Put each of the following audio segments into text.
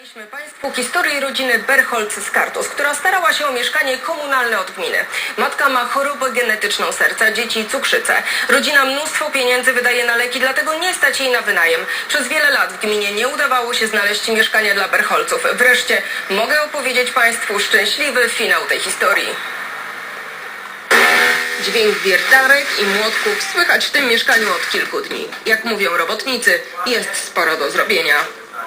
Opowiadaliśmy Państwu historię rodziny Berholc z Kartus, która starała się o mieszkanie komunalne od gminy. Matka ma chorobę genetyczną serca, dzieci cukrzycę. Rodzina mnóstwo pieniędzy wydaje na leki, dlatego nie stać jej na wynajem. Przez wiele lat w gminie nie udawało się znaleźć mieszkania dla Berholców. Wreszcie mogę opowiedzieć Państwu szczęśliwy finał tej historii. Dźwięk wiertarek i młotków słychać w tym mieszkaniu od kilku dni. Jak mówią robotnicy, jest sporo do zrobienia.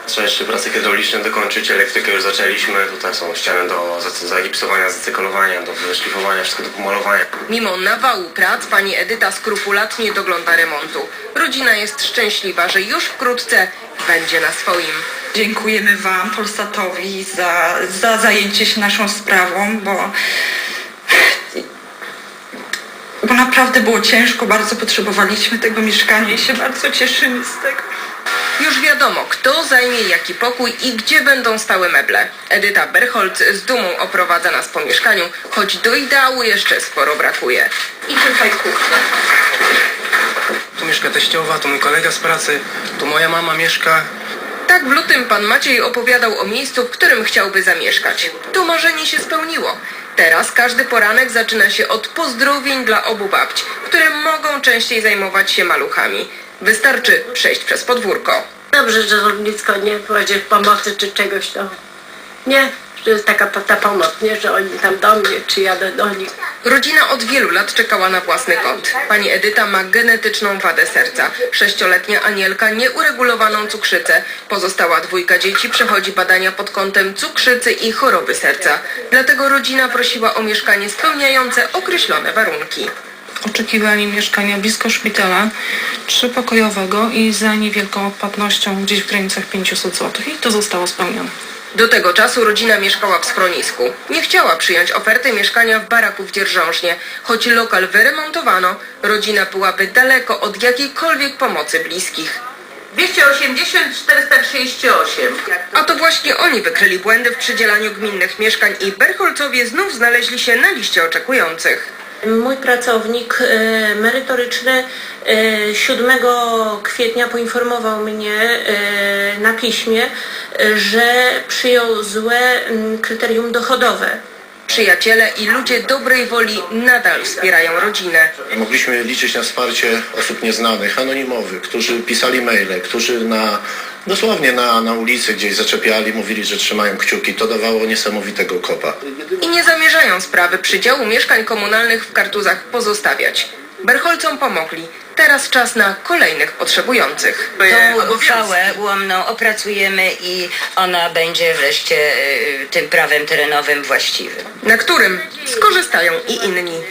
Trzeba jeszcze prace hydrauliczne dokończyć, elektrykę już zaczęliśmy, tutaj są ściany do zagipsowania, zacyklowania, do wyszlifowania, wszystko do pomalowania. Mimo nawału prac pani Edyta skrupulatnie dogląda remontu. Rodzina jest szczęśliwa, że już wkrótce będzie na swoim. Dziękujemy Wam, Polsatowi, za zajęcie się naszą sprawą, bo naprawdę było ciężko, bardzo potrzebowaliśmy tego mieszkania i się bardzo cieszymy z tego. Już wiadomo, kto zajmie jaki pokój i gdzie będą stały meble. Edyta Berholc z dumą oprowadza nas po mieszkaniu, choć do ideału jeszcze sporo brakuje. I tutaj kuchnia. Tu mieszka teściowa, tu mój kolega z pracy, tu moja mama mieszka. Tak w lutym pan Maciej opowiadał o miejscu, w którym chciałby zamieszkać. Tu marzenie się spełniło. Teraz każdy poranek zaczyna się od pozdrowień dla obu babć, które mogą częściej zajmować się maluchami. Wystarczy przejść przez podwórko. Dobrze, że rolnictwo nie prowadzi pomocy czy czegoś, to nie, że jest taka ta pomoc, nie, że oni tam do mnie, czy jadę do nich. Rodzina od wielu lat czekała na własny kąt. Pani Edyta ma genetyczną wadę serca. 6-letnia Anielka nieuregulowaną cukrzycę. Pozostała dwójka dzieci przechodzi badania pod kątem cukrzycy i choroby serca. Dlatego rodzina prosiła o mieszkanie spełniające określone warunki. Oczekiwali mieszkania blisko szpitala, 3-pokojowego i za niewielką odpłatnością gdzieś w granicach 500 zł i to zostało spełnione. Do tego czasu rodzina mieszkała w schronisku. Nie chciała przyjąć oferty mieszkania w baraku w Dzierżążnie. Choć lokal wyremontowano, rodzina byłaby daleko od jakiejkolwiek pomocy bliskich. 280 438. A to właśnie oni wykryli błędy w przydzielaniu gminnych mieszkań i Berholcowie znów znaleźli się na liście oczekujących. Mój pracownik merytoryczny 7 kwietnia poinformował mnie na piśmie, że przyjął złe kryterium dochodowe. Przyjaciele i ludzie dobrej woli nadal wspierają rodzinę. Mogliśmy liczyć na wsparcie osób nieznanych, anonimowych, którzy pisali maile, którzy dosłownie na ulicy gdzieś zaczepiali, mówili, że trzymają kciuki. To dawało niesamowitego kopa. I nie zamierzają sprawy przydziału mieszkań komunalnych w Kartuzach pozostawiać. Berholcom pomogli. Teraz czas na kolejnych potrzebujących. Tą uchwałę ułomną opracujemy i ona będzie wreszcie tym prawem terenowym właściwym. Na którym skorzystają i inni.